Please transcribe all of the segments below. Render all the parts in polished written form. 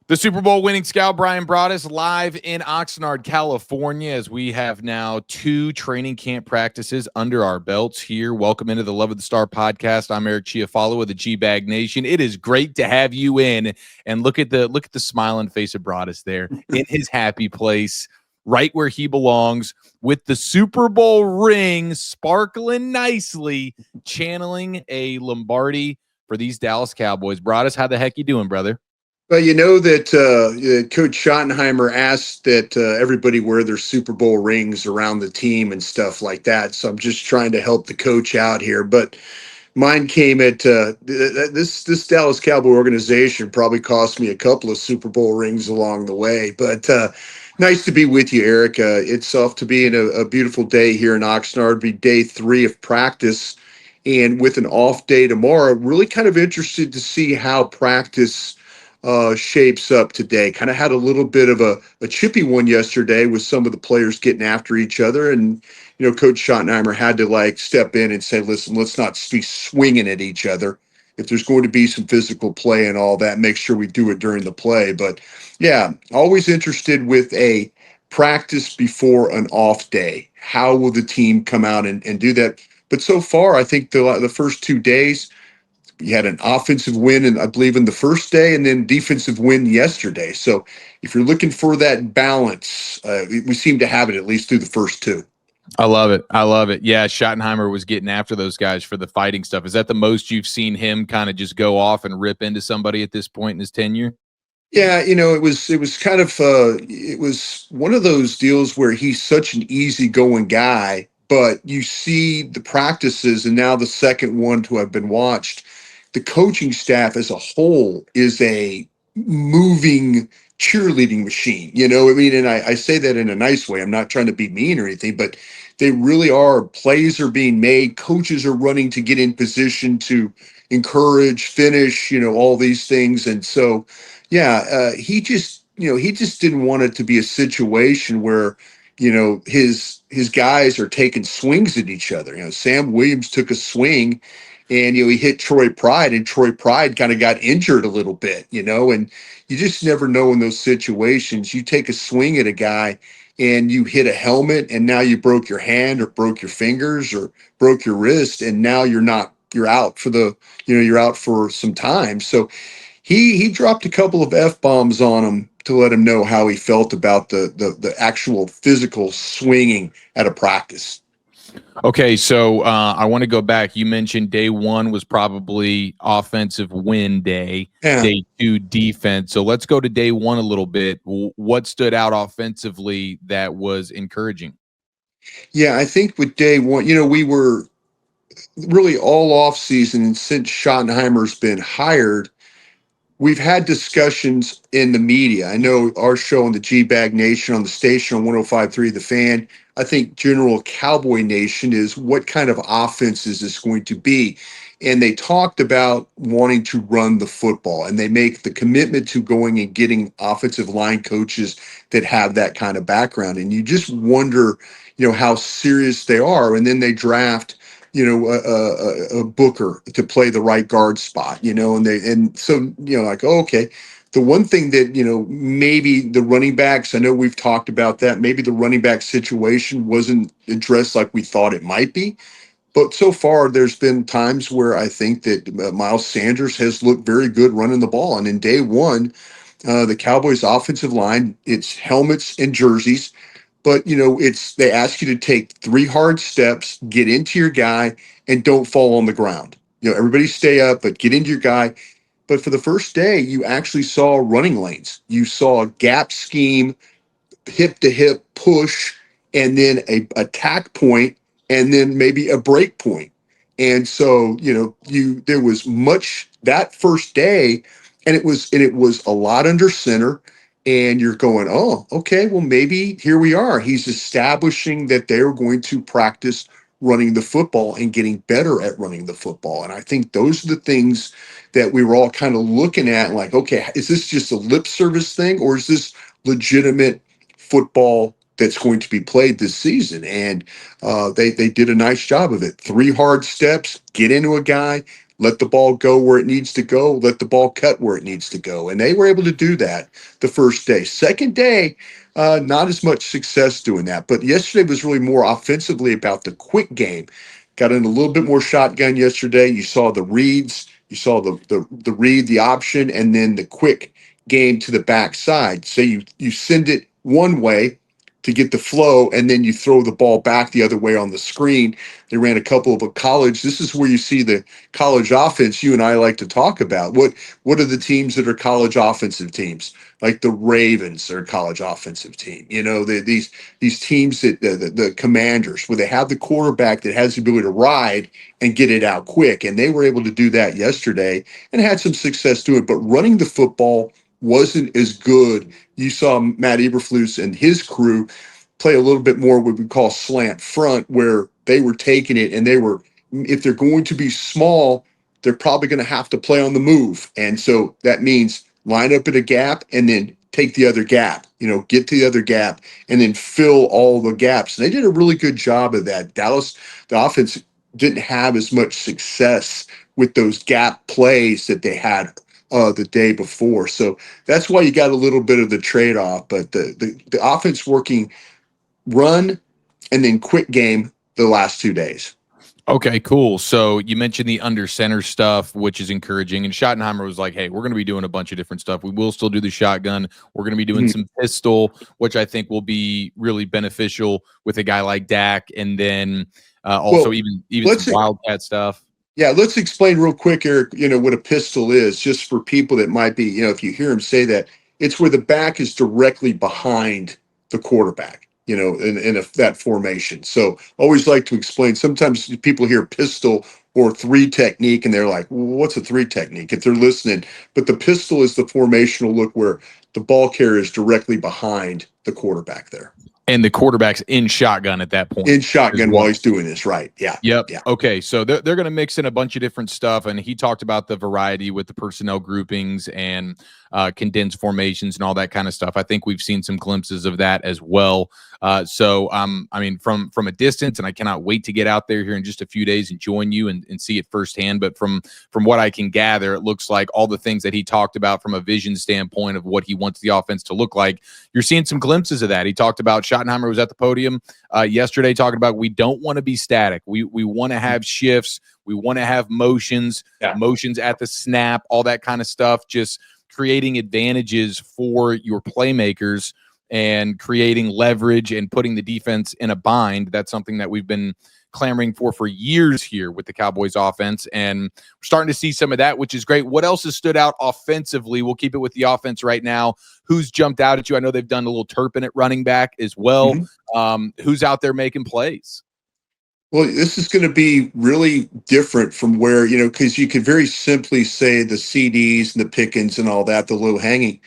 The Super Bowl winning scout Bryan brought us live in Oxnard, California, as we have now 2 training camp practices under our belts here. Welcome into the Love of the Star podcast. I'm Eric Chiafalo of the G-Bag Nation. It is great to have you in, and look at the smiling face of Broadus there in his happy place, right where he belongs, with the Super Bowl ring sparkling nicely, channeling a Lombardi for these Dallas Cowboys. Broadus, how the heck you doing, brother? Well, you know that Coach Schottenheimer asked that everybody wear their Super Bowl rings around the team and stuff like that. So I'm just trying to help the coach out here. But mine came at this Dallas Cowboy organization probably cost me a couple of Super Bowl rings along the way. But nice to be with you, Eric. It's off to be a beautiful day here in Oxnard. It'll be day 3 of practice. And with an off day tomorrow, really kind of interested to see how practice shapes up today. Kind of had a little bit of a chippy one yesterday with some of the players getting after each other. And, Coach Schottenheimer had to step in and say, listen, let's not be swinging at each other. If there's going to be some physical play and all that, make sure we do it during the play. But yeah, always interested with a practice before an off day. How will the team come out and do that? But so far, I think the first 2 days, you had an offensive win, and I believe in the first day, and then defensive win yesterday. So if you're looking for that balance, we seem to have it at least through the first 2. I love it. I love it. Yeah, Schottenheimer was getting after those guys for the fighting stuff. Is that the most you've seen him kind of just go off and rip into somebody at this point in his tenure? Yeah, it was kind of it was one of those deals where he's such an easygoing guy, but you see the practices, and now the second one to have been watched, the coaching staff as a whole is a moving cheerleading machine. I mean, and I say that in a nice way. I'm not trying to be mean or anything, but they really are. Plays are being made. Coaches are running to get in position to encourage, finish, all these things. And so, yeah, he just didn't want it to be a situation where, his guys are taking swings at each other. Sam Williams took a swing and, he hit Troy Pride, and Troy Pride kind of got injured a little bit, and you just never know in those situations. You take a swing at a guy and you hit a helmet, and now you broke your hand or broke your fingers or broke your wrist, and now you're out for you're out for some time. So he dropped a couple of F-bombs on him to let him know how he felt about the actual physical swinging at a practice. Okay, so I want to go back. You mentioned day 1 was probably offensive win day, Yeah. day 2 defense. So let's go to day 1 a little bit. What stood out offensively that was encouraging? Yeah, I think with day 1, we were really all off season, and since Schottenheimer's been hired, we've had discussions in the media. I know our show on the G-Bag Nation on the station on 105.3 The Fan. I think general Cowboy Nation is what kind of offense is this going to be? And they talked about wanting to run the football, and they make the commitment to going and getting offensive line coaches that have that kind of background. And you just wonder, how serious they are. And then they draft a Booker to play the right guard spot, and so, like, oh, okay. The one thing that, maybe the running backs, I know we've talked about that, maybe the running back situation wasn't addressed like we thought it might be. But so far, there's been times where I think that Miles Sanders has looked very good running the ball. And in day 1, the Cowboys offensive line, it's helmets and jerseys. But, they ask you to take 3 hard steps, get into your guy, and don't fall on the ground. Everybody stay up, but get into your guy. But for the first day, you actually saw running lanes. You saw a gap scheme, hip to hip push, and then a attack point, and then maybe a break point. And so, there was much that first day, and it was a lot under center. And you're going, oh, okay, well, maybe here we are. He's establishing that they're going to practice running the football and getting better at running the football. And I think those are the things that we were all kind of looking at, like, okay, is this just a lip service thing, or is this legitimate football that's going to be played this season. And they did a nice job of it. 3 hard steps, get into a guy, let the ball go where it needs to go, let the ball cut where it needs to go. And they were able to do that the first day. Second day, not as much success doing that. But yesterday was really more offensively about the quick game. Got in a little bit more shotgun yesterday. You saw the reads, you saw the read, the option, and then the quick game to the backside. So you send it one way to get the flow, and then you throw the ball back the other way on the screen. They ran a couple of a college. This is where you see the college offense you and I like to talk about. What are the teams that are college offensive teams? Like the Ravens are a college offensive team. You know, these teams that the Commanders, where they have the quarterback that has the ability to ride and get it out quick. And they were able to do that yesterday and had some success doing it. But running the football wasn't as good. You saw Matt Eberflus and his crew play a little bit more what we call slant front, where they were taking it and they were, if they're going to be small, they're probably going to have to play on the move. And so that means line up at a gap and then take the other gap, get to the other gap and then fill all the gaps. And they did a really good job of that. Dallas, the offense didn't have as much success with those gap plays that they had the day before. So that's why you got a little bit of the trade-off. But the offense working run and then quick game the last 2 days. Okay, cool. So you mentioned the under center stuff, which is encouraging. And Schottenheimer was like, hey, we're going to be doing a bunch of different stuff. We will still do the shotgun. We're going to be doing some pistol, which I think will be really beneficial with a guy like Dak. And then also even some wildcat stuff. Yeah, let's explain real quick, Eric, what a pistol is, just for people that might be, if you hear him say that, it's where the back is directly behind the quarterback, in that formation. So always like to explain. Sometimes people hear pistol or 3 technique and they're like, well, what's a 3 technique if they're listening? But the pistol is the formational look where the ball carrier is directly behind the quarterback there. And the quarterback's in shotgun at that point. In shotgun while he's doing this, right? Yeah. Yep. Yeah. Okay. So they're going to mix in a bunch of different stuff. And he talked about the variety with the personnel groupings and condensed formations and all that kind of stuff. I think we've seen some glimpses of that as well. I mean, from a distance, and I cannot wait to get out there here in just a few days and join you and see it firsthand. But from what I can gather, it looks like all the things that he talked about from a vision standpoint of what he wants the offense to look like, you're seeing some glimpses of that. He talked about Schottenheimer was at the podium yesterday talking about we don't want to be static. We want to have shifts. We want to have motions at the snap, all that kind of stuff, just creating advantages for your playmakers and creating leverage and putting the defense in a bind. That's something that we've been clamoring for years here with the Cowboys offense. And we're starting to see some of that, which is great. What else has stood out offensively? We'll keep it with the offense right now. Who's jumped out at you? I know they've done a little Turpin at running back as well. Who's out there making plays? Well, this is going to be really different from where, because you could very simply say the CDs and the Pickens and all that, the low hanging.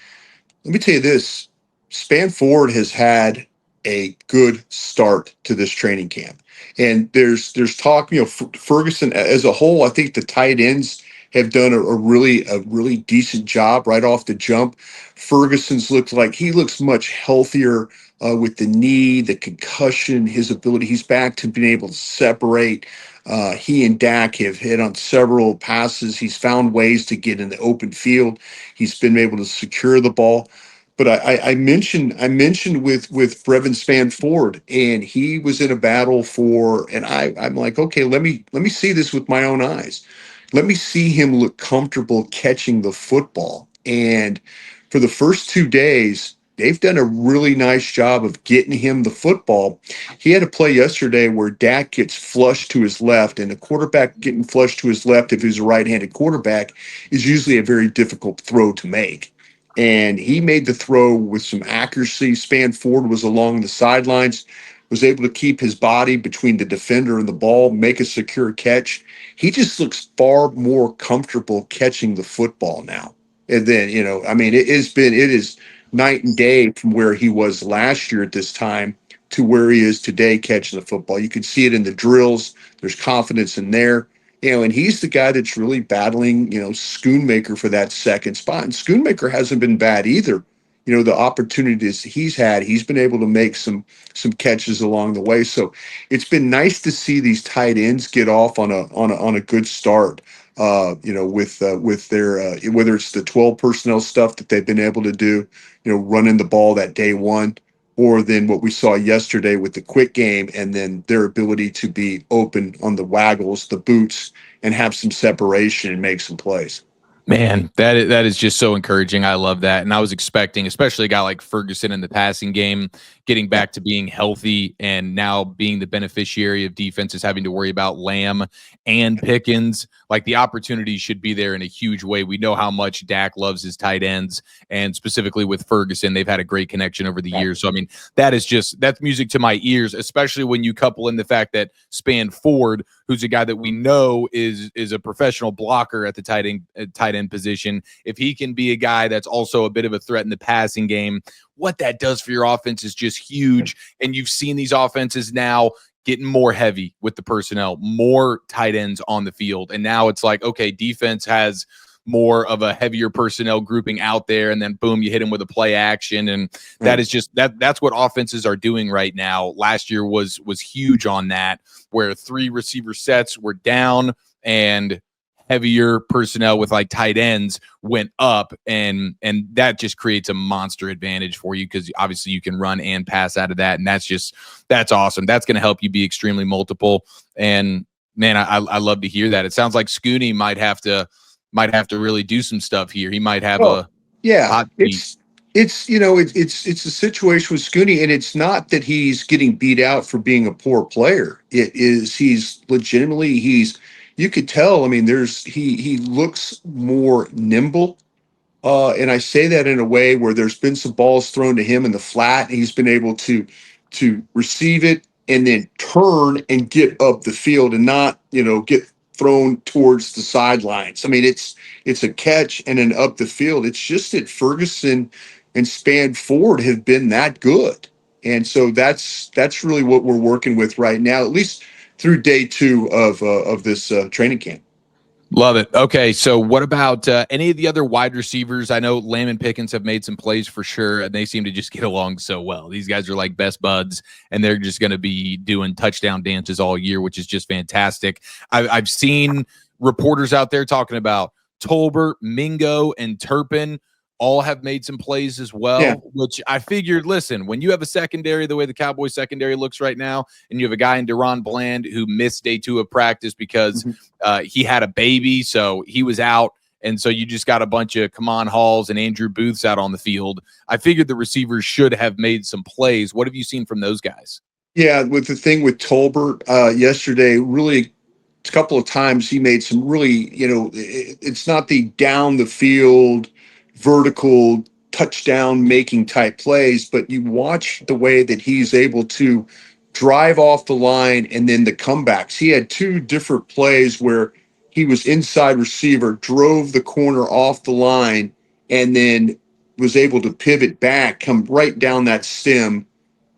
Let me tell you this, Spanford has had a good start to this training camp. And there's talk, Ferguson as a whole, I think the tight ends have done a really decent job right off the jump. Ferguson's he looks much healthier with the knee, the concussion, his ability. He's back to being able to separate. He and Dak have hit on several passes. He's found ways to get in the open field. He's been able to secure the ball. But I mentioned with Brevin Spanford, and he was in a battle and I'm like, okay, let me see this with my own eyes. Let me see him look comfortable catching the football. And for the first 2 days, they've done a really nice job of getting him the football. He had a play yesterday where Dak gets flushed to his left, and a quarterback getting flushed to his left, if he's a right-handed quarterback, is usually a very difficult throw to make. And he made the throw with some accuracy. Spanford was along the sidelines, was able to keep his body between the defender and the ball, make a secure catch. He just looks far more comfortable catching the football now. And then, it is night and day from where he was last year at this time to where he is today catching the football. You can see it in the drills. There's confidence in there. And he's the guy that's really battling, Schoonmaker for that second spot. And Schoonmaker hasn't been bad either. the opportunities he's had, he's been able to make some catches along the way. So it's been nice to see these tight ends get off on a good start. With their whether it's the 12 personnel stuff that they've been able to do, running the ball that day one, or then what we saw yesterday with the quick game, and then their ability to be open on the waggles, the boots, and have some separation and make some plays. Man, that is just so encouraging. I love that. And I was expecting, especially a guy like Ferguson in the passing game, getting Yeah. back to being healthy and now being the beneficiary of defenses having to worry about Lamb and Pickens. Like the opportunity should be there in a huge way. We know how much Dak loves his tight ends, and specifically with Ferguson, they've had a great connection over the years. So I mean, that's music to my ears, especially when you couple in the fact that Span Ford, who's a guy that we know is a professional blocker at the tight end position, if he can be a guy that's also a bit of a threat in the passing game, what that does for your offense is just huge. And you've seen these offenses now getting more heavy with the personnel, more tight ends on the field. And now it's like, okay, defense has more of a heavier personnel grouping out there, and then boom, you hit them with a play action. And that is just that's what offenses are doing right now. Last year was huge on that, where 3 receiver sets were down and heavier personnel with like tight ends went up, and that just creates a monster advantage for you, because obviously you can run and pass out of that, and that's awesome. That's going to help you be extremely multiple. And man, I love to hear that. It sounds like Scooney might have to really do some stuff here. He might have a hot seat. It's a situation with Scooney, and it's not that he's getting beat out for being a poor player. It is he's legitimately you could tell. I mean, he looks more nimble. And I say that in a way where there's been some balls thrown to him in the flat, and he's been able to receive it and then turn and get up the field and not, get thrown towards the sidelines. I mean, it's a catch and then up the field. It's just that Ferguson and Span Ford have been that good. And so that's really what we're working with right now, at least through day 2 of this training camp. Love it. Okay, so what about any of the other wide receivers? I know Lamb and Pickens have made some plays for sure, and they seem to just get along so well. These guys are like best buds, and they're just going to be doing touchdown dances all year, which is just fantastic. I've seen reporters out there talking about Tolbert, Mingo, and Turpin all have made some plays as well, Yeah. which I figured, listen, when you have a secondary the way the Cowboys secondary looks right now, and you have a guy in Deron Bland who missed day 2 of practice because he had a baby, so he was out. And so you just got a bunch of Kamon Halls and Andrew Booths out on the field. I figured the receivers should have made some plays. What have you seen from those guys? Yeah, with the thing with Tolbert yesterday, really a couple of times he made some really, it's not the down the field, vertical touchdown making type plays, but you watch the way that he's able to drive off the line and then the comebacks. He had 2 different plays where he was inside receiver, drove the corner off the line, and then was able to pivot back, come right down that stem,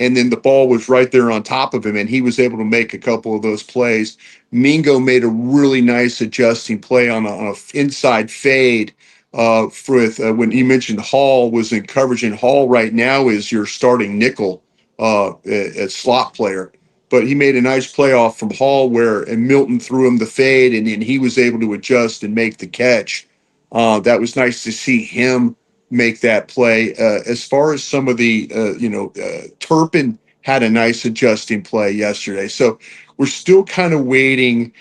and then the ball was right there on top of him, and he was able to make a couple of those plays. Mingo made a really nice adjusting play on a inside fade when you mentioned Hall was in coverage, and Hall right now is your starting nickel a slot player. But he made a nice play off from Hall and Milton threw him the fade, and then he was able to adjust and make the catch. That was nice to see him make that play. As far as some of the, Turpin had a nice adjusting play yesterday. So we're still kind of waiting,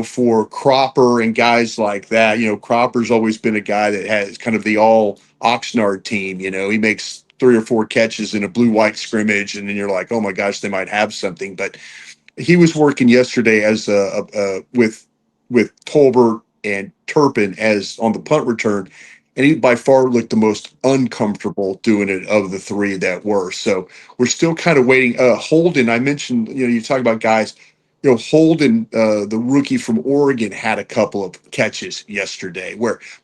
for Cropper and guys like that. Cropper's always been a guy that has kind of the all Oxnard team. He makes 3 or 4 catches in a blue-white scrimmage, and then you're like, oh my gosh, they might have something. But he was working yesterday as with Tolbert and Turpin as on the punt return, and he by far looked the most uncomfortable doing it of the 3 that were. So we're still kind of waiting. Holden, I mentioned, you talk about guys. Holden, the rookie from Oregon, had a couple of catches yesterday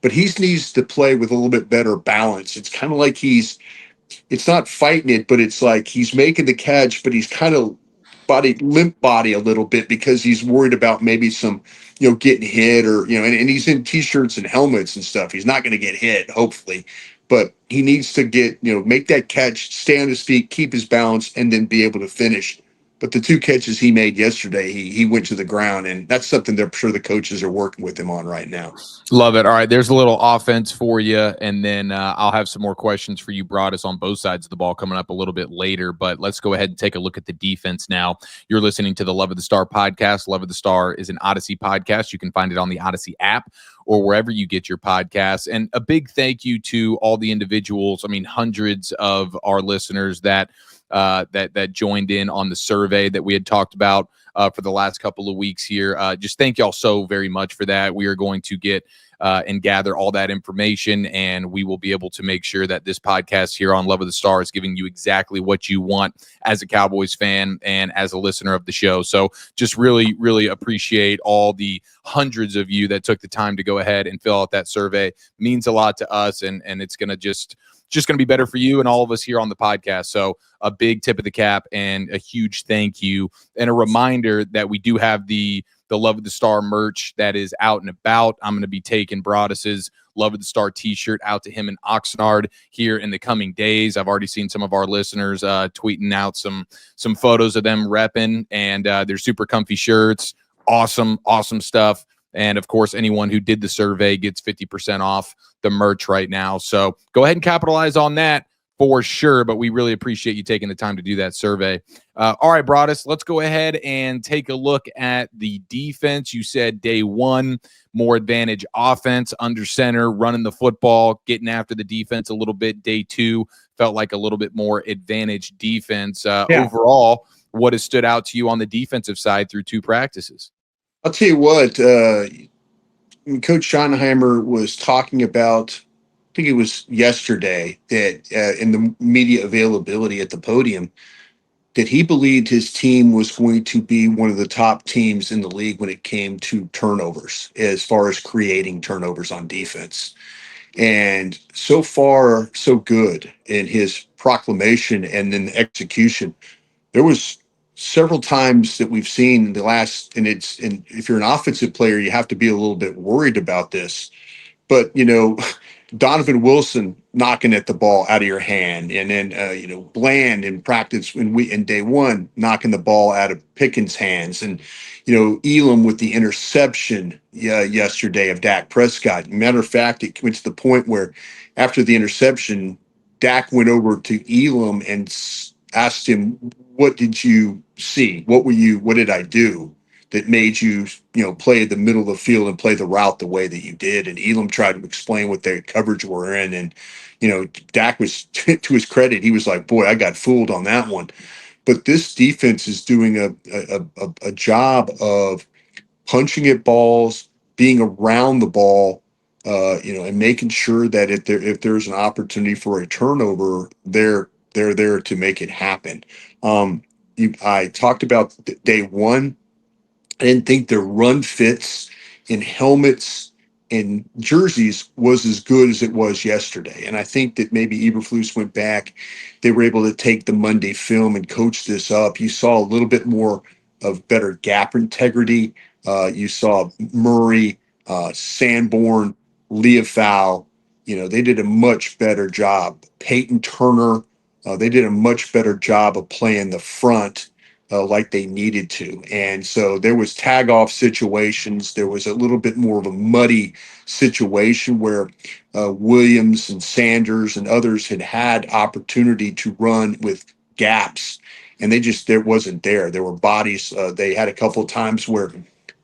but he needs to play with a little bit better balance. It's kind of like it's not fighting it, but it's like he's making the catch, but he's kind of limp body a little bit because he's worried about maybe some, getting hit or, and he's in t-shirts and helmets and stuff. He's not going to get hit, hopefully, but he needs to make that catch, stay on his feet, keep his balance, and then be able to finish. But the two catches he made yesterday, he went to the ground, and that's something they're sure the coaches are working with him on right now. Love it. All right, there's a little offense for you, and then I'll have some more questions for you, Broadus, on both sides of the ball coming up a little bit later. But let's go ahead and take a look at the defense now. You're listening to the Love of the Star podcast. Love of the Star is an Odyssey podcast. You can find it on the Odyssey app or wherever you get your podcasts. And a big thank you to all the individuals. I mean, hundreds of our listeners that joined in on the survey that we had talked about for the last couple of weeks here. Just thank y'all so very much for that. We are going to get and gather all that information, and we will be able to make sure that this podcast here on Love of the Star is giving you exactly what you want as a Cowboys fan and as a listener of the show. So just really, really appreciate all the hundreds of you that took the time to go ahead and fill out that survey. It means a lot to us, and it's going to just going to be better for you and all of us here on the podcast. So a big tip of the cap and a huge thank you, and a reminder that we do have the Love of the Star merch that is out and about. I'm going to be taking Broadus's Love of the Star t-shirt out to him in Oxnard here in the coming days. I've already seen some of our listeners tweeting out some photos of them repping, and they're super comfy shirts. Awesome stuff. And of course, anyone who did the survey gets 50% off the merch right now. So go ahead and capitalize on that for sure. But we really appreciate you taking the time to do that survey. All right, Broadus, let's go ahead and take a look at the defense. You said day one, more advantage offense, under center, running the football, getting after the defense a little bit. Day two felt like a little bit more advantage defense. Overall, what has stood out to you on the defensive side through two practices? I'll tell you what, Coach Schottenheimer was talking about, I think it was yesterday, that in the media availability at the podium, that he believed his team was going to be one of the top teams in the league when it came to turnovers, as far as creating turnovers on defense. And so far, so good in his proclamation and then the execution. There was several times that we've seen the last, and if you're an offensive player, you have to be a little bit worried about this. But Donovan Wilson knocking at the ball out of your hand, and then Bland in practice in day one knocking the ball out of Pickens' hands, and Elam with the interception yesterday of Dak Prescott. Matter of fact, it went to the point where after the interception, Dak went over to Elam and asked him, "What did you see? What did I do that made you, play the middle of the field and play the route the way that you did?" And Elam tried to explain what their coverage were in. And, Dak was, to his credit, he was like, "Boy, I got fooled on that one." But this defense is doing a job of punching at balls, being around the ball, and making sure that if there's an opportunity for a turnover, they're there to make it happen. I talked about day one. I didn't think their run fits in helmets and jerseys was as good as it was yesterday. And I think that maybe Eberflus went back. They were able to take the Monday film and coach this up. You saw a little bit more of better gap integrity. You saw Murray, Sanborn, Leofau. They did a much better job. Peyton Turner, they did a much better job of playing the front like they needed to. And so there was tag off situations. There was a little bit more of a muddy situation where Williams and Sanders and others had opportunity to run with gaps, and there wasn't there. There were bodies. They had a couple of times where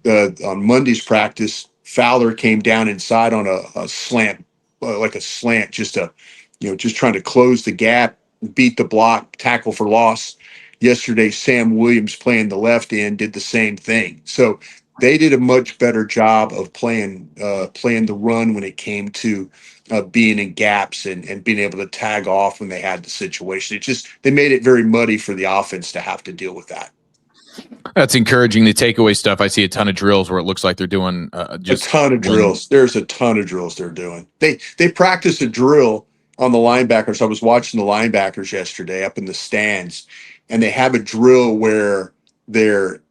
on Monday's practice, Fowler came down inside on a slant, like a slant, just trying to close the gap, beat the block, tackle for loss. Yesterday, Sam Williams playing the left end did the same thing. So they did a much better job of playing the run when it came to being in gaps and being able to tag off when they had the situation. They made it very muddy for the offense to have to deal with that. That's encouraging. The takeaway stuff, I see a ton of drills where it looks like they're doing just a ton of drills. There's a ton of drills they're doing. They practice a drill on the linebackers. I was watching the linebackers yesterday up in the stands, and they have a drill where their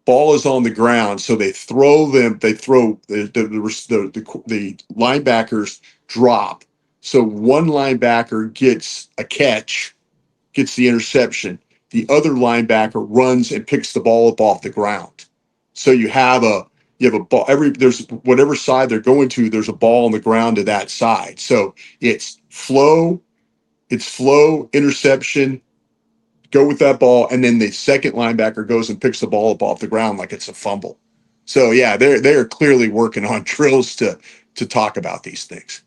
ball is on the ground, so they throw the linebackers drop. So one linebacker gets a catch, gets the interception. The other linebacker runs and picks the ball up off the ground. So you have a ball there's whatever side they're going to, there's a ball on the ground to that side. So it's flow, interception, go with that ball, and then the second linebacker goes and picks the ball up off the ground like it's a fumble. So yeah, they're clearly working on drills to talk about these things,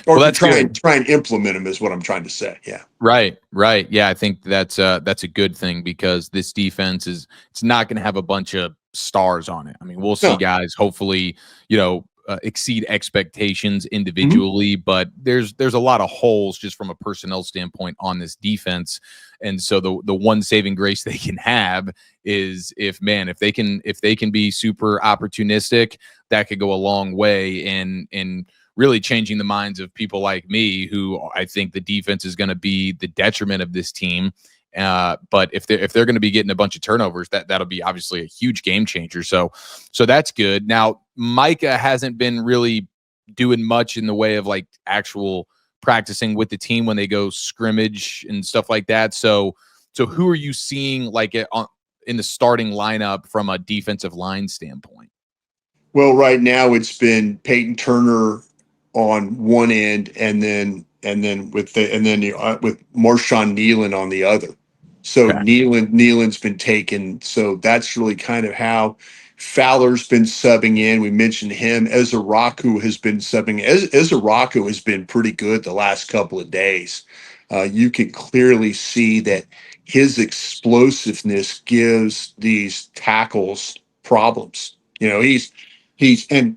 or Well, to that's good. try and implement them is what I'm trying to say. Yeah. Right, right. Yeah, I think that's a good thing because this defense it's not going to have a bunch of stars on it. I mean, we'll see No. guys hopefully, exceed expectations Mhm. individually, but there's a lot of holes just from a personnel standpoint on this defense. And so the one saving grace they can have is if they can be super opportunistic, that could go a long way in really changing the minds of people like me, who I think the defense is going to be the detriment of this team. But if they're going to be getting a bunch of turnovers, that'll be obviously a huge game changer. So that's good. Now Micah hasn't been really doing much in the way of like actual practicing with the team when they go scrimmage and stuff like that. So who are you seeing like in the starting lineup from a defensive line standpoint? Well, right now it's been Peyton Turner on one end, with Marshawn Nealon on the other. So Okay. Nealon's been taken. So that's really kind of how Fowler's been subbing in. We mentioned him. Ezaraku has been subbing. Ezaraku has been pretty good the last couple of days. You can clearly see that his explosiveness gives these tackles problems. He's and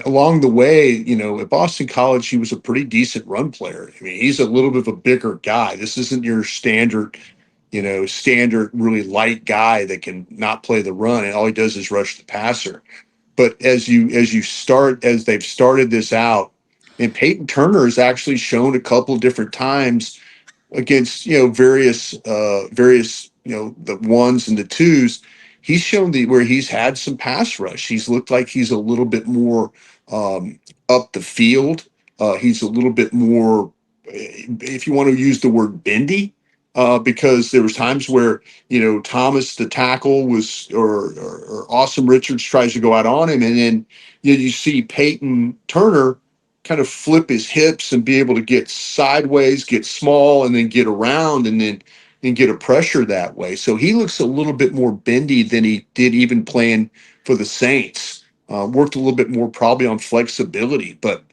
along the way, at Boston College, he was a pretty decent run player. I mean, he's a little bit of a bigger guy. This isn't your standard really light guy that can not play the run, and all he does is rush the passer. But as they've started this out, and Peyton Turner has actually shown a couple of different times against various the ones and the twos, he's shown where he's had some pass rush. He's looked like he's a little bit more up the field. He's a little bit more, if you want to use the word, bendy. Because there was times where Thomas the tackle was or Awesome Richards tries to go out on him, and then you see Peyton Turner kind of flip his hips and be able to get sideways, get small, and then get around, and get a pressure that way. So he looks a little bit more bendy than he did even playing for the Saints. Worked a little bit more probably on flexibility, but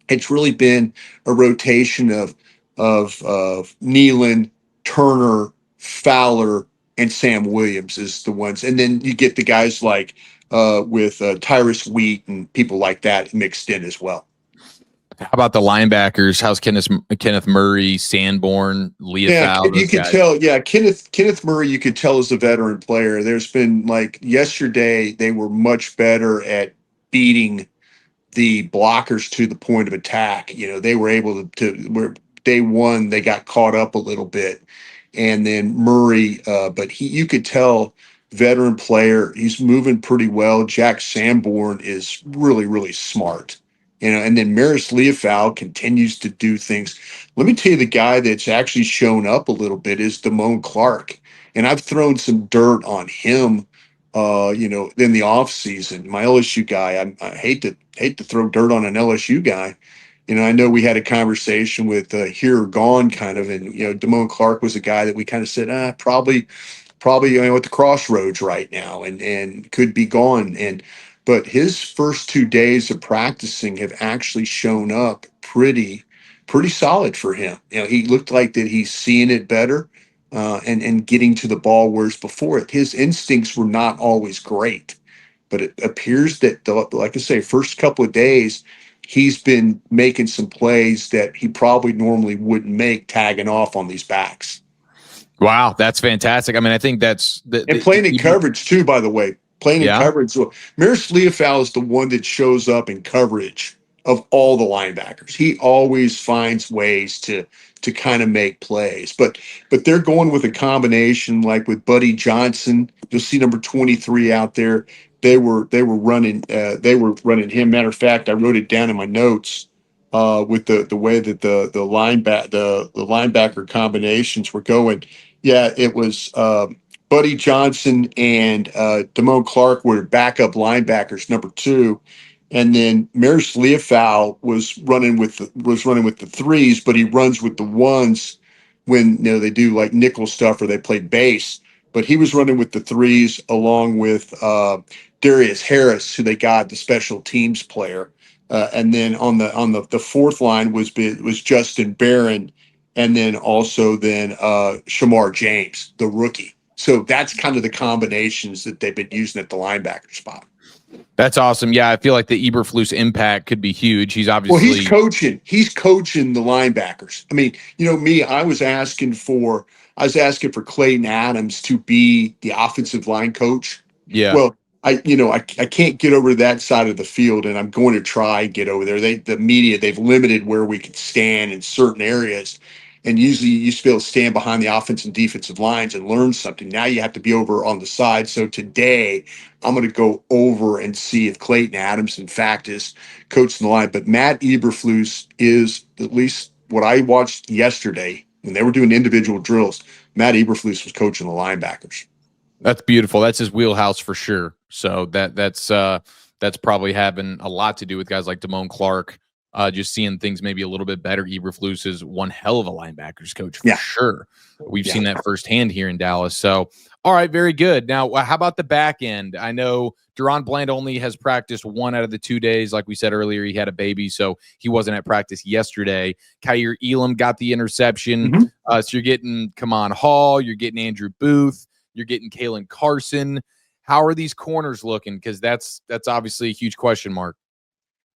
it's really been a rotation of Nealon, Turner, Fowler, and Sam Williams is the ones, and then you get the guys like with Tyrus Wheat and people like that mixed in as well. How about the linebackers? How's Kenneth Murray, Sanborn, Yeah, Leofow, you those could guys? tell. Yeah, Kenneth Murray, you could tell is a veteran player. There's been like yesterday, they were much better at beating the blockers to the point of attack. They were able to where day one they got caught up a little bit, and then Murray, but you could tell veteran player. He's moving pretty well. Jack Sanborn is really really smart. And then Maris Leofow continues to do things. Let me tell you, the guy that's actually shown up a little bit is Damone Clark, and I've thrown some dirt on him in the off season. My LSU guy, I hate to throw dirt on an LSU guy. I know we had a conversation with here or gone kind of, and Damone Clark was a guy that we kind of said, probably at the crossroads right now, and could be gone. But his first 2 days of practicing have actually shown up pretty solid for him. He looked like that he's seeing it better, and getting to the ball, whereas before his instincts were not always great. But it appears that, like I say, first couple of days, he's been making some plays that he probably normally wouldn't make, tagging off on these backs. Wow, that's fantastic. I mean, I think that's And playing in even coverage too, by the way. Playing in yeah. coverage. So Maris Leofow is the one that shows up in coverage of all the linebackers. He always finds ways to kind of make plays. But they're going with a combination like with Buddy Johnson. You'll see number 23 out there. They were running him. Matter of fact, I wrote it down in my notes. with the way that the linebacker combinations were going. Yeah, it was Buddy Johnson and Damone Clark were backup linebackers, number two, and then Maris Leofau was running with the threes, but he runs with the ones when they do like nickel stuff or they play base. But he was running with the threes along with Darius Harris, who they got, the special teams player. And then on the fourth line was Justin Barron, and then also then Shamar James, the rookie. So that's kind of the combinations that they've been using at the linebacker spot. That's awesome. Yeah, I feel like the Eberflus impact could be huge. He's obviously He's coaching. He's coaching the linebackers. I mean, me. I was asking for Clayton Adams to be the offensive line coach. yeah. Well, I can't get over to that side of the field, and I'm going to try and get over there. The media, they've limited where we can stand in certain areas, and usually you used to be able to stand behind the offensive and defensive lines and learn something. Now you have to be over on the side. So today I'm going to go over and see if Clayton Adams, in fact, is coaching the line. But Matt Eberflus is, at least what I watched yesterday when they were doing individual drills, Matt Eberflus was coaching the linebackers. That's beautiful. That's his wheelhouse for sure. So that's probably having a lot to do with guys like Damone Clark, just seeing things maybe a little bit better. Eberflus is one hell of a linebackers coach for sure. We've seen that firsthand here in Dallas. So, all right, very good. Now, how about the back end? I know Deron Bland only has practiced 1 out of the 2 days. Like we said earlier, he had a baby, so he wasn't at practice yesterday. Kyer Elam got the interception. Mm-hmm. So you're getting Kamon Hall, you're getting Andrew Booth, you're getting Kalen Carson. How are these corners looking? Because that's obviously a huge question mark.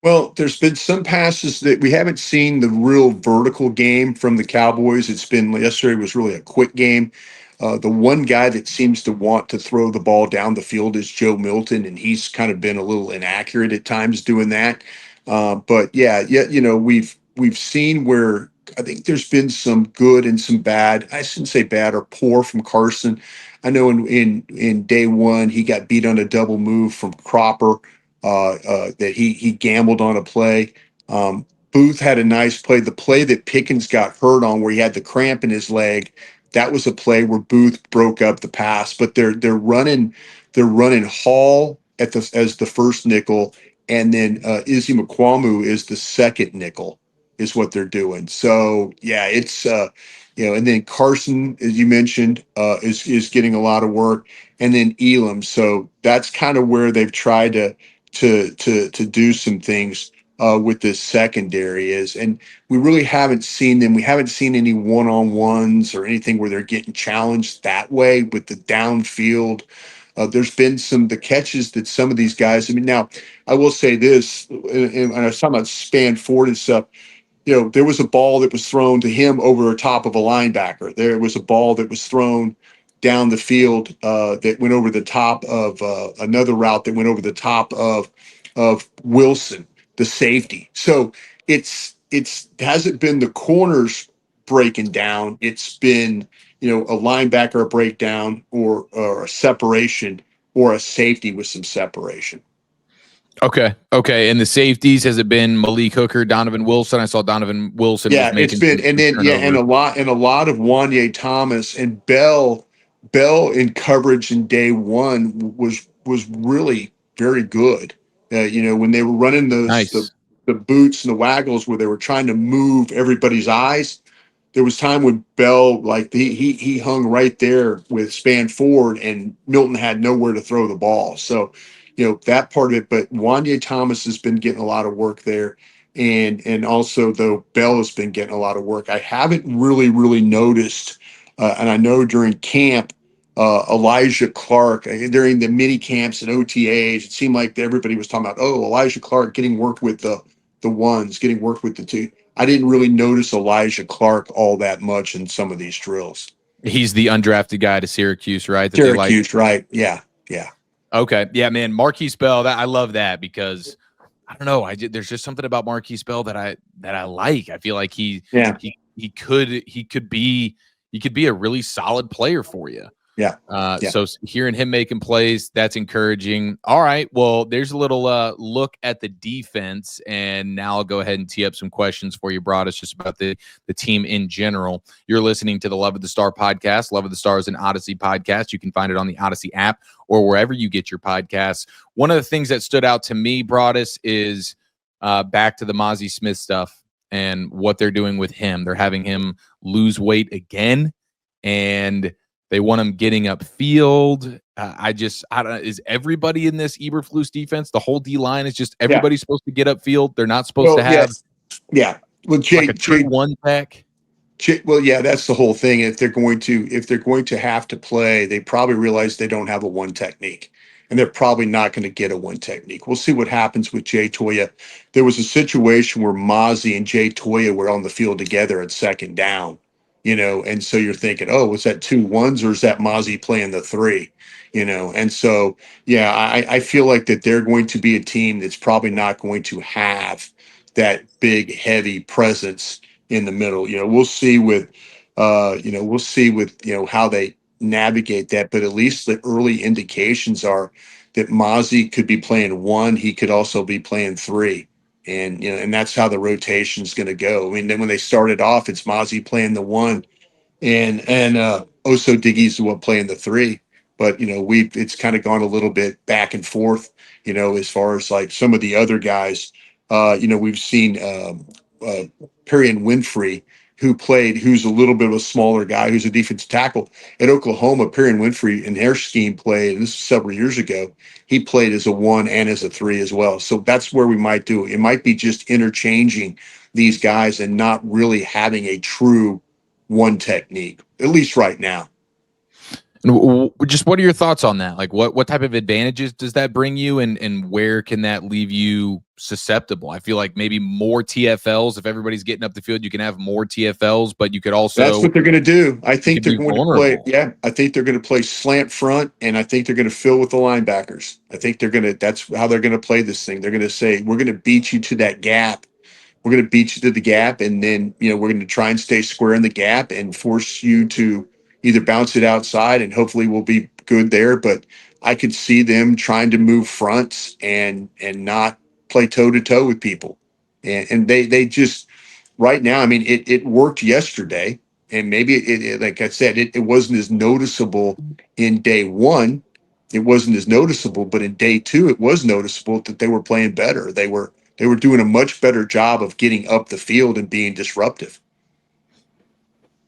Well, there's been some passes that we haven't seen the real vertical game from the Cowboys. Yesterday was really a quick game. The one guy that seems to want to throw the ball down the field is Joe Milton, and he's kind of been a little inaccurate at times doing that. But we've seen where I think there's been some good and some bad. I shouldn't say bad or poor from Carson. I know in day one he got beat on a double move from Cropper. That he gambled on a play. Booth had a nice play. The play that Pickens got hurt on, where he had the cramp in his leg, that was a play where Booth broke up the pass. But they're running Hall as the first nickel, and then Izzy McQuamu is the second nickel. Is what they're doing. So yeah, it's and then Carson, as you mentioned, is getting a lot of work, and then Elam. So that's kind of where they've tried to do some things with this secondary and we really haven't seen them. We haven't seen any one-on-ones or anything where they're getting challenged that way with the downfield. There's been the catches that some of these guys. I mean, now I will say this, and I was talking about Span Ford and stuff. There was a ball that was thrown to him over the top of a linebacker. There was a ball that was thrown down the field that went over the top of another route that went over the top of Wilson, the safety. So it's hasn't been the corners breaking down. It's been a linebacker breakdown or a separation or a safety with some separation. Okay. And the safeties, has it been Malik Hooker, Donovan Wilson? I saw Donovan Wilson. Yeah, was making it's been, and then and a lot of Wanye Thomas and Bell in coverage in day one was really very good. When they were running the boots and the waggles where they were trying to move everybody's eyes. There was time when Bell, like he hung right there with Span Ford, and Milton had nowhere to throw the ball. So, that part of it. But Wanye Thomas has been getting a lot of work there, and also though Bell has been getting a lot of work. I haven't really noticed, and I know during camp, Elijah Clark during the mini camps and OTAs, it seemed like everybody was talking about, Elijah Clark getting work with the ones, getting work with the two. I didn't really notice Elijah Clark all that much in some of these drills. He's the undrafted guy to Syracuse, right? Syracuse, right? Yeah. Okay, yeah, man. Marquise Bell, I love that because I don't know. There's just something about Marquise Bell that I like. I feel like he could be a really solid player for you. Yeah. Yeah. So hearing him making plays, that's encouraging. All right. Well, there's a little look at the defense, and now I'll go ahead and tee up some questions for you, Broadus, just about the team in general. You're listening to the Love of the Star podcast. Love of the Star is an Odyssey podcast. You can find it on the Odyssey app or wherever you get your podcasts. One of the things that stood out to me, Broadus, is back to the Mozzie Smith stuff and what they're doing with him. They're having him lose weight again, and they want him getting upfield. I don't know. Is everybody in this Eberflus defense, the whole D line is just everybody's supposed to get upfield? They're not supposed to have Well, like a true one tech. Well, yeah, that's the whole thing. If they're going to have to play, they probably realize they don't have a one technique, and they're probably not going to get a one technique. We'll see what happens with Jay Toya. There was a situation where Mozzie and Jay Toya were on the field together at second down, and so you're thinking, oh, was that 2 1s or is that Mozzie playing the 3? And so yeah, I feel like that they're going to be a team that's probably not going to have that big heavy presence in the middle. We'll see with how they navigate that, but at least the early indications are that Mozzie could be playing 1, he could also be playing 3. And that's how the rotation is going to go. I mean, then when they started off, it's Mozzie playing the 1, and Oso Diggie's the one playing the 3. But it's kind of gone a little bit back and forth, as far as like some of the other guys. We've seen Perrion Winfrey, who's a little bit of a smaller guy, who's a defensive tackle at Oklahoma. Perrion Winfrey in their scheme played, and this is several years ago, he played as a 1 and as a 3 as well. So that's where we might do it. It might be just interchanging these guys and not really having a true one technique, at least right now. Just what are your thoughts on that? Like what type of advantages does that bring you, and where can that leave you susceptible? I feel like maybe more TFLs. If everybody's getting up the field, you can have more TFLs, but you could also. That's what they're going to do. I think they're going to play. Vulnerable. Yeah, I think they're going to play slant front, and I think they're going to fill with the linebackers. I think that's how they're going to play this thing. They're going to say, we're going to beat you to that gap. We're going to beat you to the gap, and then we're going to try and stay square in the gap and force you to either bounce it outside, and hopefully we'll be good there. But I could see them trying to move fronts and not play toe to toe with people, and they just right now. I mean, it worked yesterday, and maybe it like I said, it wasn't as noticeable in day 1. It wasn't as noticeable, but in day 2, it was noticeable that they were playing better. They were doing a much better job of getting up the field and being disruptive.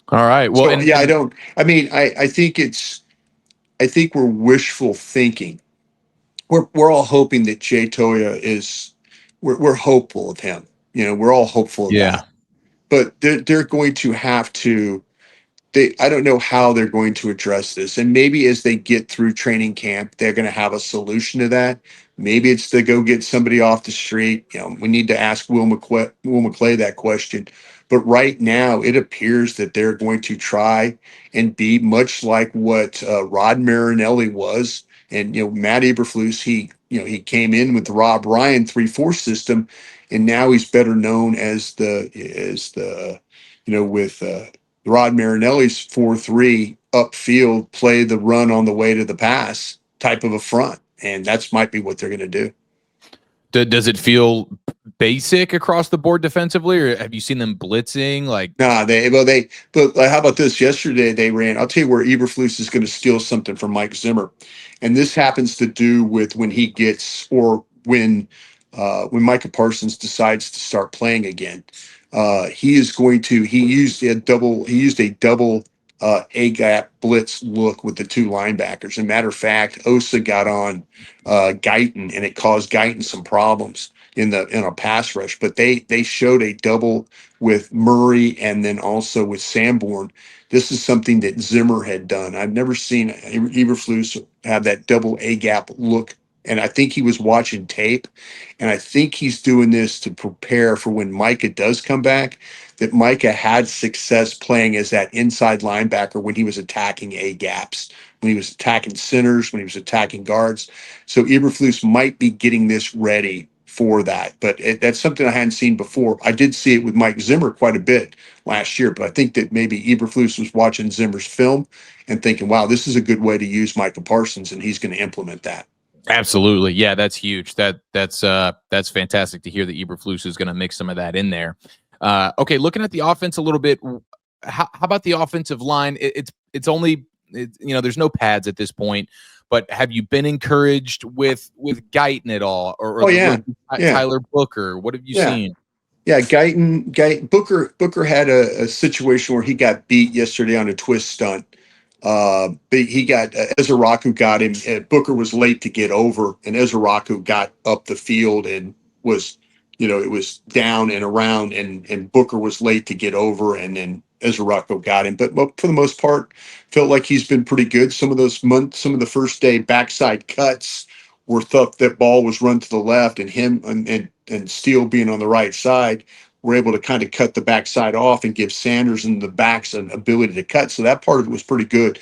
All right. Well, So, I think we're wishful thinking. We're all hoping that Jay Toya we're hopeful of him. We're all hopeful of that. But they're going to have to. I don't know how they're going to address this. And maybe as they get through training camp, they're going to have a solution to that. Maybe it's to go get somebody off the street. We need to ask Will McClay that question. But right now, it appears that they're going to try and be much like what Rod Marinelli was. And, Matt Eberflus, he came in with the Rob Ryan 3-4 system, and now he's better known as with Rod Marinelli's 4-3 upfield, play the run on the way to the pass type of a front. And that's might be what they're going to do. Does it feel basic across the board defensively, or have you seen them blitzing? But how about this? Yesterday they ran. I'll tell you where Eberflus is going to steal something from Mike Zimmer. And this happens to do with when he gets, or when Micah Parsons decides to start playing again. He used a double A gap blitz look with the 2 linebackers. As a matter of fact, Osa got on Guyton, and it caused Guyton some problems in a pass rush. But they showed a double with Murray and then also with Sanborn. This is something that Zimmer had done. I've never seen Eberflus have that double A gap look, and I think he was watching tape, and I think he's doing this to prepare for when Micah does come back, that Micah had success playing as that inside linebacker when he was attacking A gaps, when he was attacking centers, when he was attacking guards. So Eberflus might be getting this ready for that. But that's something I hadn't seen before. I did see it with Mike Zimmer quite a bit last year, but I think that maybe Eberflus was watching Zimmer's film and thinking, wow, this is a good way to use Micah Parsons, and he's going to implement that. Absolutely. Yeah, that's huge. That's fantastic to hear that Eberflus is going to mix some of that in there. Okay, looking at the offense a little bit, how about the offensive line? It's only there's no pads at this point, but have you been encouraged with Guyton at all, or Oh the yeah, rookie yeah, Tyler Booker? What have you yeah. seen? Yeah, Guyton Booker had a situation where he got beat yesterday on a twist stunt. But he got Ezeraku got him. Booker was late to get over, and Ezeraku got up the field and was, it was down and around, and Booker was late to get over, and then Ezeraku got him. But for the most part, felt like he's been pretty good. Some of the first day backside cuts were thought that ball was run to the left, and him and Steele being on the right side were able to kind of cut the backside off and give Sanders and the backs an ability to cut. So that part of it was pretty good.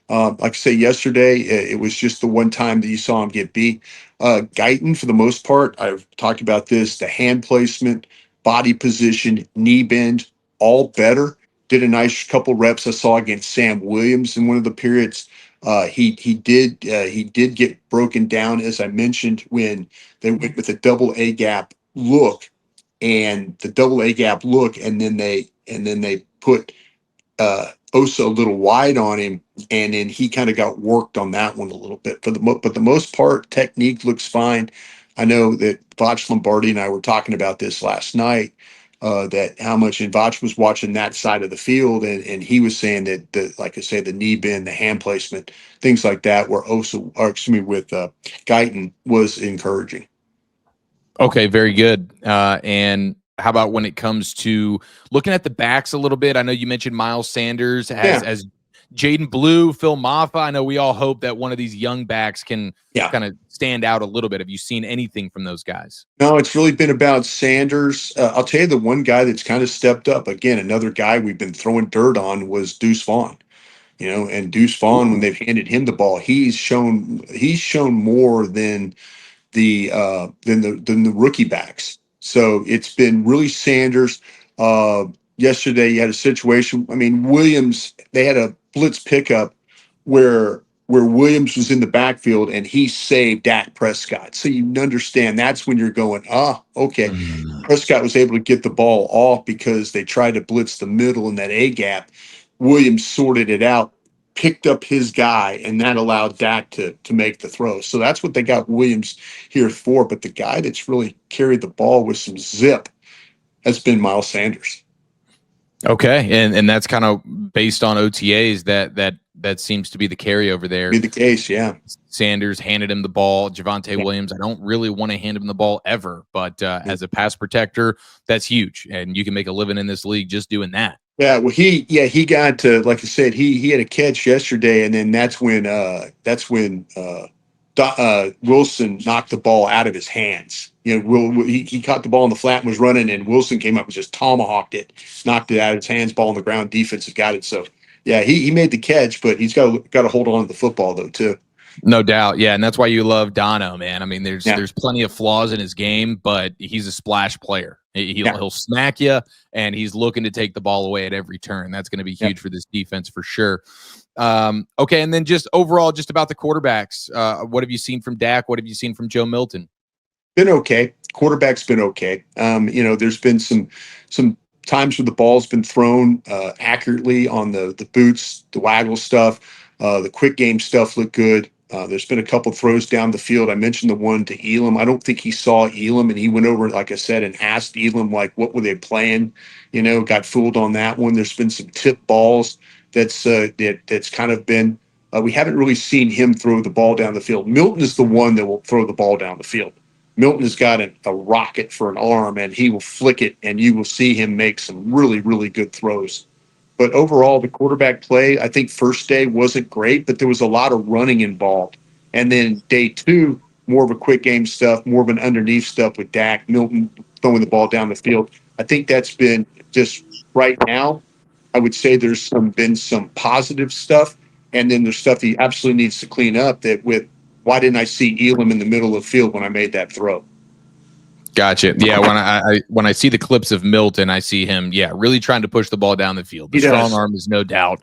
Like I say, yesterday, it was just the one time that you saw him get beat. Guyton, for the most part, I've talked about this, the hand placement, body position, knee bend, all better. Did a nice couple reps I saw against Sam Williams in one of the periods. He did get broken down, as I mentioned, when they went with a double A gap look, and the double A gap look, and then they put Osa a little wide on him, and then he kind of got worked on that one a little bit. But the most part, technique looks fine. I know that Voch Lombardi and I were talking about this last night. That how much, and Voch was watching that side of the field, and he was saying that like I say, the knee bend, the hand placement, things like that, where Osa, or excuse me, with Guyton was encouraging. Okay, very good. And how about when it comes to looking at the backs a little bit? I know you mentioned Miles Sanders Yeah, as Jaden Blue, Phil Maffa. I know we all hope that one of these young backs can yeah. kind of stand out a little bit. Have you seen anything from those guys? No, it's really been about Sanders. I'll tell you, the one guy that's kind of stepped up again, another guy we've been throwing dirt on, was Deuce Vaughn. And Deuce Vaughn, when Ooh. they've handed him the ball, he's shown more than the rookie backs. So it's been really Sanders. Uh, Yesterday, you had a situation. I mean, Williams. They had a blitz pickup where Williams was in the backfield and he saved Dak Prescott. So you understand that's when you're going, okay. Mm. Prescott was able to get the ball off because they tried to blitz the middle in that A gap. Williams sorted it out, picked up his guy, and that allowed Dak to make the throw. So that's what they got Williams here for. But the guy that's really carried the ball with some zip has been Miles Sanders. Okay, and that's kind of based on OTAs that seems to be the carryover there. Be the case, yeah. Sanders handed him the ball. Javonte Yeah. Williams, I don't really want to hand him the ball ever, but as a pass protector, that's huge, and you can make a living in this league just doing that. Yeah, well, he got to, like I said, he had a catch yesterday, and then that's when Wilson knocked the ball out of his hands. He caught the ball in the flat and was running, and Wilson came up and just tomahawked it, knocked it out of his hands, ball on the ground, defensive got it. So yeah, he made the catch, but he's got to hold on to the football though too. No doubt. Yeah, and that's why you love Dono, man. I mean, there's Yeah, there's plenty of flaws in his game, but he's a splash player. He'll, yeah, he'll smack you, and he's looking to take the ball away at every turn. That's going to be yeah. huge for this defense for sure. Okay, and then just overall, just about the quarterbacks. What have you seen from Dak? What have you seen from Joe Milton? Been okay. Quarterback's been okay. There's been some times where the ball's been thrown accurately on the boots, the waggle stuff, the quick game stuff looked good. There's been a couple throws down the field. I mentioned the one to Elam. I don't think he saw Elam, and he went over, like I said, and asked Elam, like, what were they playing? Got fooled on that one. There's been some tip balls that's kind of been. We haven't really seen him throw the ball down the field. Milton is the one that will throw the ball down the field. Milton has got a rocket for an arm, and he will flick it, and you will see him make some really, really good throws. But overall, the quarterback play, I think first day wasn't great, but there was a lot of running involved. And then day two, more of a quick game stuff, more of an underneath stuff with Dak, Milton throwing the ball down the field. I think that's been just right now. I would say there's been some positive stuff, and then there's stuff he absolutely needs to clean up. That with why didn't I see Elam in the middle of the field when I made that throw? Gotcha. Yeah, when I see the clips of Milton, I see him, really trying to push the ball down the field. The strong arm is no doubt.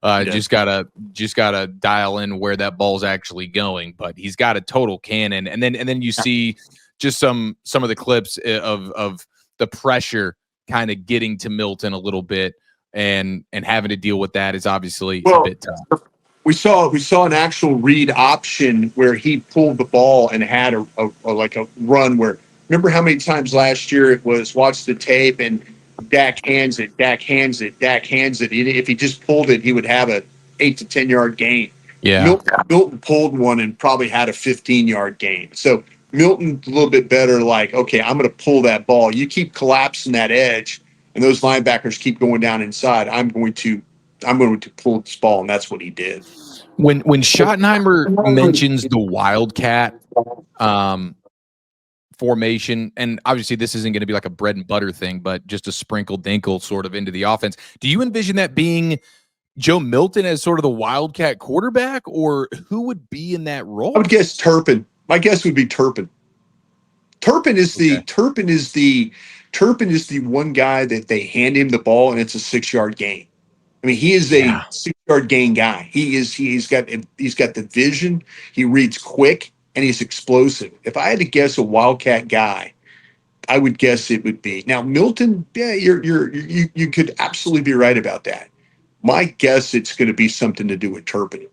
Just gotta dial in where that ball's actually going. But he's got a total cannon. And then you see just some of the clips of the pressure kind of getting to Milton a little bit, and having to deal with that is obviously a bit tough. We saw an actual read option where he pulled the ball and had a run where. Remember how many times last year it was watch the tape and Dak hands it. If he just pulled it, he would have a 8 to 10 yard gain. Yeah. Milton pulled one and probably had a 15-yard gain. So Milton's a little bit better. Like, okay, I'm going to pull that ball. You keep collapsing that edge, and those linebackers keep going down inside. I'm going to pull this ball, and that's what he did. When Schottenheimer mentions the Wildcat formation, and obviously this isn't going to be like a bread and butter thing, but just a sprinkle dinkle sort of into the offense. Do you envision that being Joe Milton as sort of the Wildcat quarterback, or who would be in that role? I would guess Turpin. My guess would be Turpin. Turpin is the one guy that they hand him the ball and it's a 6-yard gain. I mean, he is a 6-yard gain guy. He's got the vision. He reads quick and he's explosive. If I had to guess a Wildcat guy, I would guess it would be now Milton. Yeah, you could absolutely be right about that. My guess it's going to be something to do with Turpin.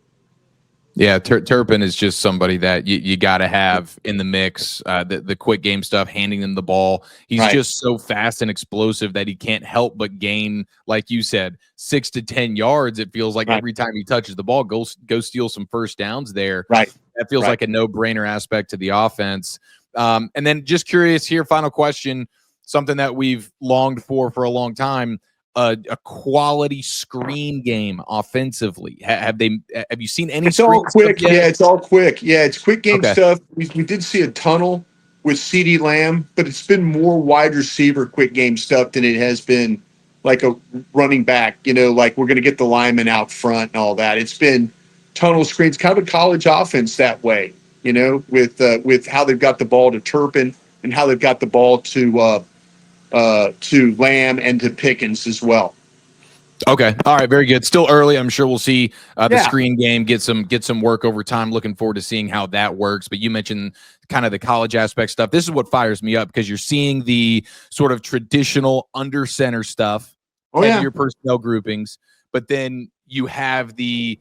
Yeah, Turpin is just somebody that you got to have in the mix. The quick game stuff, handing them the ball. He's just so fast and explosive that he can't help but gain, like you said, 6 to 10 yards. It feels like every time he touches the ball, go steal some first downs there. Right. That feels like a no-brainer aspect to the offense. And then just curious here, final question, something that we've longed for a long time. A quality screen game offensively. Have you seen any? It's all quick. Yeah, it's all quick. Yeah, it's quick game stuff. We did see a tunnel with CeeDee Lamb, but it's been more wide receiver quick game stuff than it has been like a running back. Like we're going to get the lineman out front and all that. It's been tunnel screens, kind of a college offense that way. With how they've got the ball to Turpin and how they've got the ball to Lamb and to Pickens as well. Okay. All right. Very good. Still early. I'm sure we'll see the screen game get some work over time. Looking forward to seeing how that works. But you mentioned kind of the college aspect stuff. This is what fires me up because you're seeing the sort of traditional under center stuff and your personnel groupings, but then you have the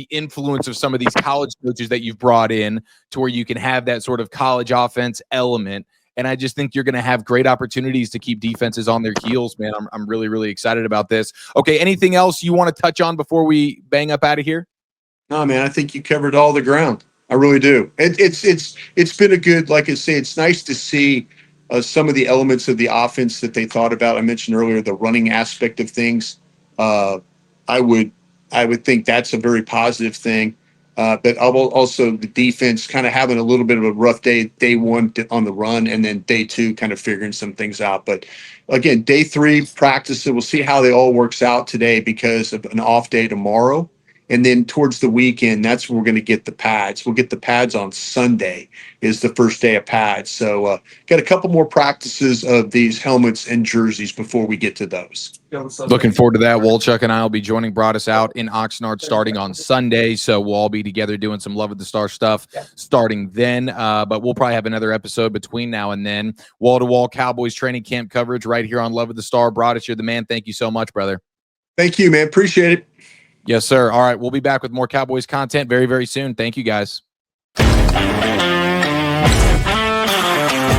influence of some of these college coaches that you've brought in to where you can have that sort of college offense element. And I just think you're going to have great opportunities to keep defenses on their heels, man. I'm really, really excited about this. Okay, anything else you want to touch on before we bang up out of here? No, man, I think you covered all the ground. I really do. It's been a good, like I say, it's nice to see some of the elements of the offense that they thought about. I mentioned earlier the running aspect of things. I would think that's a very positive thing. But also the defense kind of having a little bit of a rough day one on the run, and then day two kind of figuring some things out. But again, day three practice, we'll see how they all works out today because of an off day tomorrow. And then towards the weekend, that's when we're going to get the pads. We'll get the pads on Sunday is the first day of pads. So got a couple more practices of these helmets and jerseys before we get to those. Looking forward to that. Wolchuk and I will be joining Broadus out in Oxnard starting on Sunday. So we'll all be together doing some Love of the Star stuff starting then. But we'll probably have another episode between now and then. Wall-to-wall Cowboys training camp coverage right here on Love of the Star. Broadus, you're the man. Thank you so much, brother. Thank you, man. Appreciate it. Yes, sir. All right. We'll be back with more Cowboys content very, very soon. Thank you, guys.